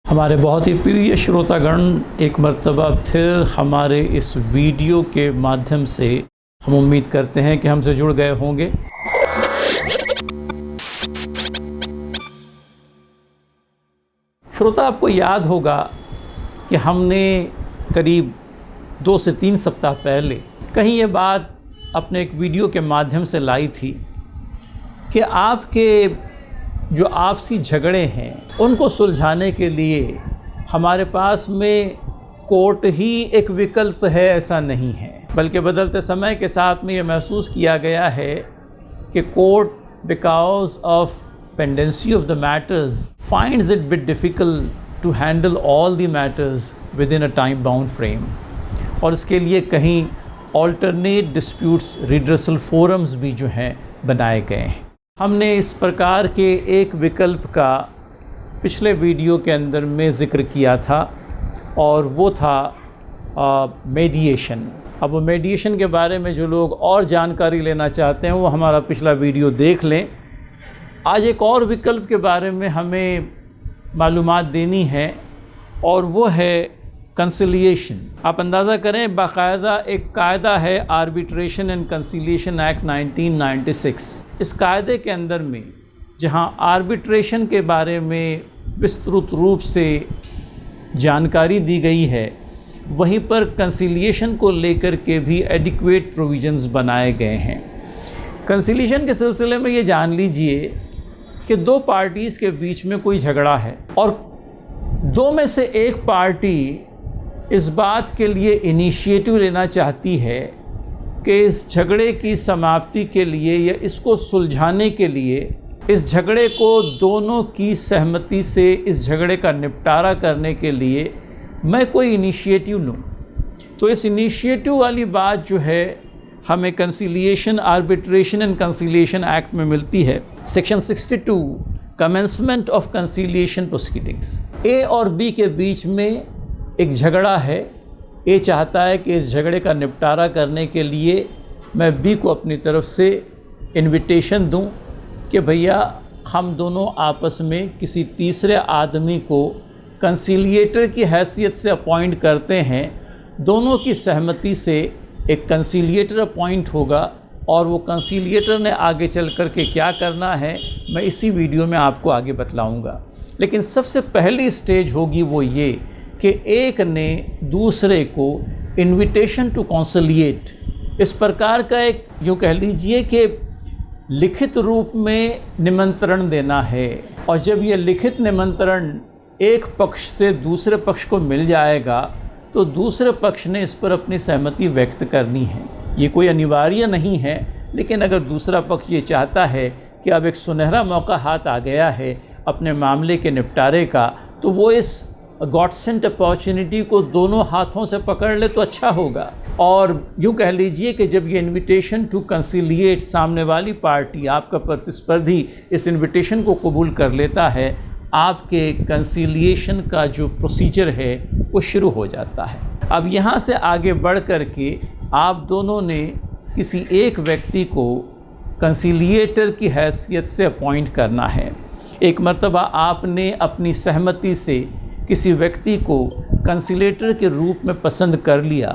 हमारे बहुत ही प्रिय श्रोतागण, एक मर्तबा फिर हमारे इस वीडियो के माध्यम से हम उम्मीद करते हैं कि हमसे जुड़ गए होंगे। श्रोता, आपको याद होगा कि हमने करीब 2 से 3 सप्ताह पहले कहीं ये बात अपने एक वीडियो के माध्यम से लाई थी कि आपके जो आपसी झगड़े हैं उनको सुलझाने के लिए हमारे पास में कोर्ट ही एक विकल्प है, ऐसा नहीं है, बल्कि बदलते समय के साथ में ये महसूस किया गया है कि court, because of pendency of the matters, finds it bit difficult to handle all the matters within a time bound frame, और इसके लिए कहीं ऑल्टरनेट डिस्प्यूट्स रिड्रेसल फोरम्स भी जो हैं बनाए गए हैं। हमने इस प्रकार के एक विकल्प का पिछले वीडियो के अंदर में ज़िक्र किया था और वो था मेडिएशन। अब वो मेडिएशन के बारे में जो लोग और जानकारी लेना चाहते हैं वो हमारा पिछला वीडियो देख लें। आज एक और विकल्प के बारे में हमें मालूमात देनी है और वो है कंसिलिएशन। आप अंदाज़ा करें, बाकायदा एक कायदा है आर्बिट्रेशन एंड कंसिलिएशन एक्ट 1996। इस कायदे के अंदर में जहां आर्बिट्रेशन के बारे में विस्तृत रूप से जानकारी दी गई है, वहीं पर कंसिलिएशन को लेकर के भी एडिक्वेट प्रोविजंस बनाए गए हैं। कंसिलिएशन के सिलसिले में ये जान लीजिए कि 2 पार्टीज़ के बीच में कोई झगड़ा है और 2 में से एक पार्टी इस बात के लिए इनिशिएटिव लेना चाहती है कि इस झगड़े की समाप्ति के लिए या इसको सुलझाने के लिए, इस झगड़े को दोनों की सहमति से इस झगड़े का निपटारा करने के लिए मैं कोई इनिशिएटिव लूँ। तो इस इनिशिएटिव वाली बात जो है हमें conciliation, arbitration and conciliation act में मिलती है। Section 62 commencement of conciliation proceedings. A और बी के बीच में एक झगड़ा है। ए चाहता है कि इस झगड़े का निपटारा करने के लिए मैं बी को अपनी तरफ से इनविटेशन दूं कि भैया हम दोनों आपस में किसी तीसरे आदमी को कंसीलिएटर की हैसियत से अपॉइंट करते हैं। दोनों की सहमति से एक कंसीलिएटर अपॉइंट होगा और वो कंसीलिएटर ने आगे चल कर के क्या करना है मैं इसी वीडियो में आपको आगे बतलाऊँगा। लेकिन सबसे पहली स्टेज होगी वो ये कि एक ने दूसरे को इनविटेशन टू कॉन्सिलिएट, इस प्रकार का एक यूँ कह लीजिए कि लिखित रूप में निमंत्रण देना है। और जब ये लिखित निमंत्रण एक पक्ष से दूसरे पक्ष को मिल जाएगा तो दूसरे पक्ष ने इस पर अपनी सहमति व्यक्त करनी है। ये कोई अनिवार्य नहीं है, लेकिन अगर दूसरा पक्ष ये चाहता है कि अब एक सुनहरा मौका हाथ आ गया है अपने मामले के निपटारे का, तो वो इस गॉड सेंट अपॉर्चुनिटी को दोनों हाथों से पकड़ ले तो अच्छा होगा। और यूँ कह लीजिए कि जब ये इनविटेशन टू कंसिलिएट, सामने वाली पार्टी, आपका प्रतिस्पर्धी इस इनविटेशन को कबूल कर लेता है, आपके कंसिलिएशन का जो प्रोसीजर है वो शुरू हो जाता है। अब यहाँ से आगे बढ़ कर के आप दोनों ने किसी एक व्यक्ति को कंसिलिएटर की हैसियत से अपॉइंट करना है। एक मर्तबा आपने अपनी सहमति से किसी व्यक्ति को कंसिलिएटर के रूप में पसंद कर लिया,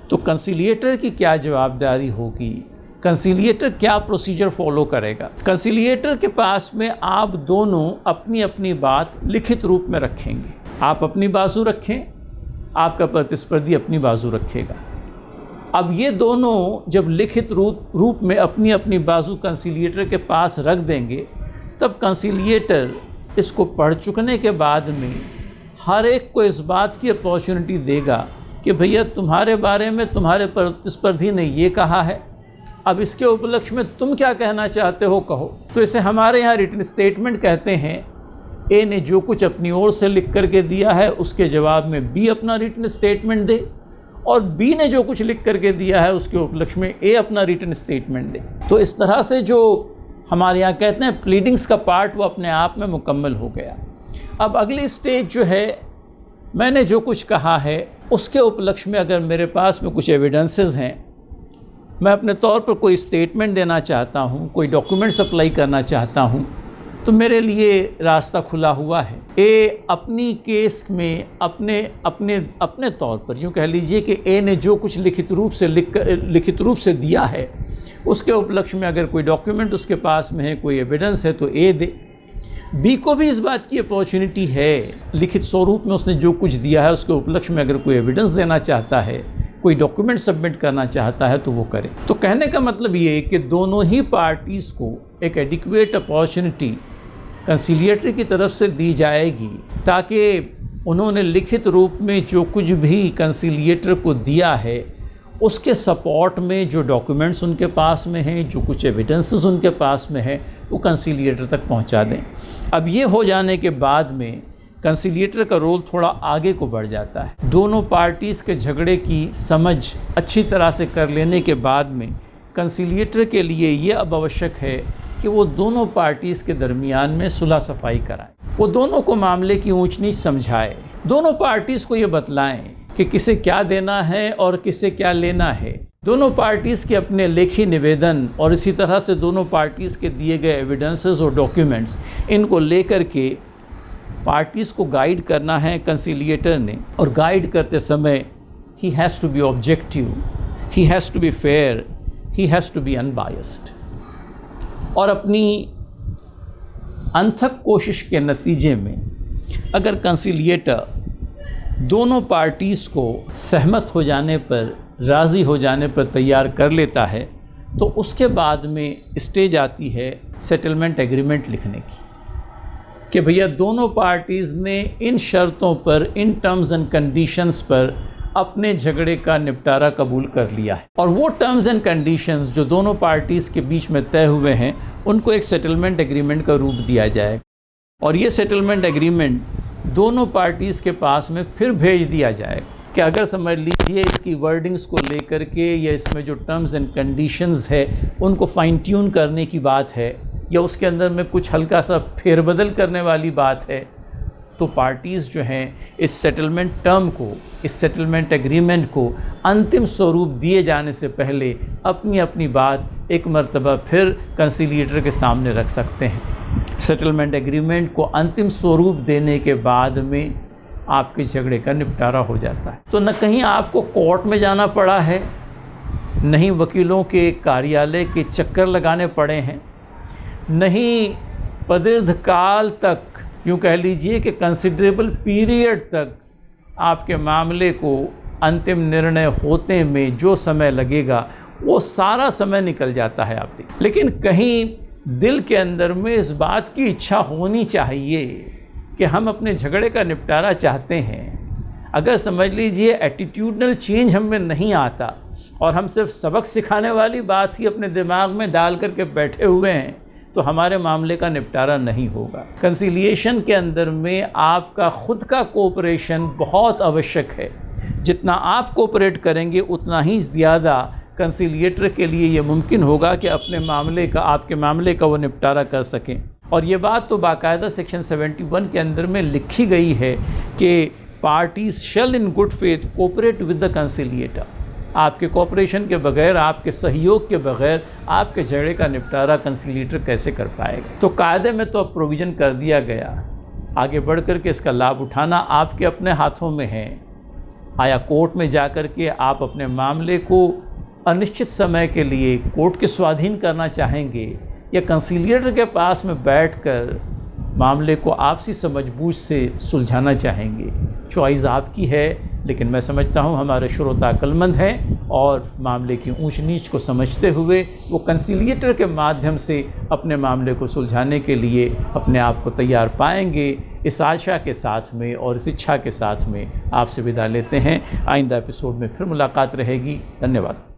तो कंसिलिएटर की क्या जवाबदारी होगी, कंसिलिएटर क्या प्रोसीजर फॉलो करेगा। कंसिलिएटर के पास में आप दोनों अपनी अपनी बात लिखित रूप में रखेंगे। आप अपनी बाजू रखें, आपका प्रतिस्पर्धी अपनी बाजू रखेगा। अब ये दोनों जब लिखित रूप में अपनी अपनी बाजू कंसिलिएटर के पास रख देंगे, तब कंसिलिएटर इसको पढ़ चुकने के बाद में हर एक को इस बात की अपॉर्चुनिटी देगा कि भैया तुम्हारे बारे में तुम्हारे प्रतिस्पर्धी ने ये कहा है, अब इसके उपलक्ष्य में तुम क्या कहना चाहते हो कहो। तो इसे हमारे यहाँ रिटन स्टेटमेंट कहते हैं। ए ने जो कुछ अपनी ओर से लिख करके दिया है उसके जवाब में बी अपना रिटन स्टेटमेंट दे, और बी ने जो कुछ लिख करके दिया है उसके उपलक्ष्य में ए अपना रिटन स्टेटमेंट दे। तो इस तरह से जो हमारे यहाँ कहते हैं प्लीडिंग्स का पार्ट, वो अपने आप में मुकम्मल हो गया। अब अगली स्टेज जो है, मैंने जो कुछ कहा है उसके उपलक्ष्य में अगर मेरे पास में कुछ एविडेंसेस हैं, मैं अपने तौर पर कोई स्टेटमेंट देना चाहता हूँ, कोई डॉक्यूमेंट सप्लाई करना चाहता हूँ, तो मेरे लिए रास्ता खुला हुआ है। ए अपनी केस में अपने तौर पर यूँ कह लीजिए कि ए ने जो कुछ लिखित रूप से दिया है उसके उपलक्ष्य में अगर कोई डॉक्यूमेंट उसके पास में है, कोई एविडेंस है तो ए दे। बी को भी इस बात की अपॉर्चुनिटी है, लिखित स्वरूप में उसने जो कुछ दिया है उसके उपलक्ष्य में अगर कोई एविडेंस देना चाहता है, कोई डॉक्यूमेंट सबमिट करना चाहता है तो वो करे। तो कहने का मतलब ये है कि दोनों ही पार्टीज़ को एक एडिक्वेट अपॉर्चुनिटी कंसिलिएटरी की तरफ से दी जाएगी ताकि उन्होंने लिखित रूप में जो कुछ भी कंसिलिएटर को दिया है उसके सपोर्ट में जो डॉक्यूमेंट्स उनके पास में हैं, जो कुछ एविडेंसेस उनके पास में है, वो कंसिलिएटर तक पहुंचा दें। अब ये हो जाने के बाद में कंसिलिएटर का रोल थोड़ा आगे को बढ़ जाता है। दोनों पार्टीज़ के झगड़े की समझ अच्छी तरह से कर लेने के बाद में कंसिलिएटर के लिए ये अब आवश्यक है कि वो दोनों पार्टीज़ के दरमियान में सुलह सफाई कराए, वो दोनों को मामले की ऊंच नीच समझाए, दोनों पार्टीज़ को ये बतलाएं कि किसे क्या देना है और किसे क्या लेना है। दोनों पार्टीज़ के अपने लेखी निवेदन और इसी तरह से दोनों पार्टीज़ के दिए गए एविडेंसेस और डॉक्यूमेंट्स, इनको लेकर के पार्टीज़ को गाइड करना है कंसिलिएटर ने। और गाइड करते समय he has to be objective, he has to be fair, he has to be unbiased. और अपनी अनथक कोशिश के नतीजे में अगर कंसिलिएटर दोनों पार्टीज़ को सहमत हो जाने पर, राज़ी हो जाने पर तैयार कर लेता है तो उसके बाद में स्टेज आती है सेटलमेंट एग्रीमेंट लिखने की कि भैया दोनों पार्टीज़ ने इन शर्तों पर, इन टर्म्स एंड कंडीशंस पर अपने झगड़े का निपटारा कबूल कर लिया है। और वो टर्म्स एंड कंडीशंस जो दोनों पार्टीज़ के बीच में तय हुए हैं उनको एक सेटलमेंट एग्रीमेंट का रूप दिया जाए और ये सेटलमेंट एग्रीमेंट दोनों पार्टीज़ के पास में फिर भेज दिया जाए कि अगर समझ लीजिए इसकी वर्डिंग्स को लेकर के या इसमें जो टर्म्स एंड कंडीशंस है उनको फाइन ट्यून करने की बात है या उसके अंदर में कुछ हल्का सा फेरबदल करने वाली बात है, तो पार्टीज़ जो हैं इस सेटलमेंट टर्म को, इस सेटलमेंट एग्रीमेंट को अंतिम स्वरूप दिए जाने से पहले अपनी अपनी बात एक मर्तबा फिर कंसिलिएटर के सामने रख सकते हैं। सेटलमेंट एग्रीमेंट को अंतिम स्वरूप देने के बाद में आपके झगड़े का निपटारा हो जाता है। तो न कहीं आपको कोर्ट में जाना पड़ा है, नहीं वकीलों के कार्यालय के चक्कर लगाने पड़े हैं, नहीं प्रदीर्घ काल तक, यूँ कह लीजिए कि कंसिडरेबल पीरियड तक आपके मामले को अंतिम निर्णय होते में जो समय लगेगा वो सारा समय निकल जाता है आपकी। लेकिन कहीं दिल के अंदर में इस बात की इच्छा होनी चाहिए कि हम अपने झगड़े का निपटारा चाहते हैं। अगर समझ लीजिए एटीट्यूडनल चेंज हम में नहीं आता और हम सिर्फ सबक सिखाने वाली बात ही अपने दिमाग में डाल करके बैठे हुए हैं तो हमारे मामले का निपटारा नहीं होगा। कंसिलिएशन के अंदर में आपका खुद का कोऑपरेशन बहुत आवश्यक है। जितना आप कोऑपरेट करेंगे उतना ही ज़्यादा कंसिलिएटर के लिए ये मुमकिन होगा कि अपने मामले का, आपके मामले का वो निपटारा कर सकें। और ये बात तो बाकायदा सेक्शन 71 के अंदर में लिखी गई है कि parties shall in good faith cooperate with the conciliator. आपके कोऑपरेशन के बगैर, आपके सहयोग के बगैर आपके झगड़े का निपटारा कंसिलिएटर कैसे कर पाएगा। तो कायदे में तो अब प्रोविज़न कर दिया गया, आगे बढ़ कर के इसका लाभ उठाना आपके अपने हाथों में है। आया कोर्ट में जा कर के आप अपने मामले को अनिश्चित समय के लिए कोर्ट के स्वाधीन करना चाहेंगे या कंसिलिएटर के पास में बैठकर मामले को आपसी समझबूझ से सुलझाना चाहेंगे। चॉइस आपकी है, लेकिन मैं समझता हूँ हमारे श्रोता अक्लमंद हैं और मामले की ऊंच नीच को समझते हुए वो कंसिलिएटर के माध्यम से अपने मामले को सुलझाने के लिए अपने आप को तैयार पाएंगे। इस आशा के साथ में और इस इच्छा के साथ में आपसे विदा लेते हैं। आइंदा एपिसोड में फिर मुलाकात रहेगी। धन्यवाद।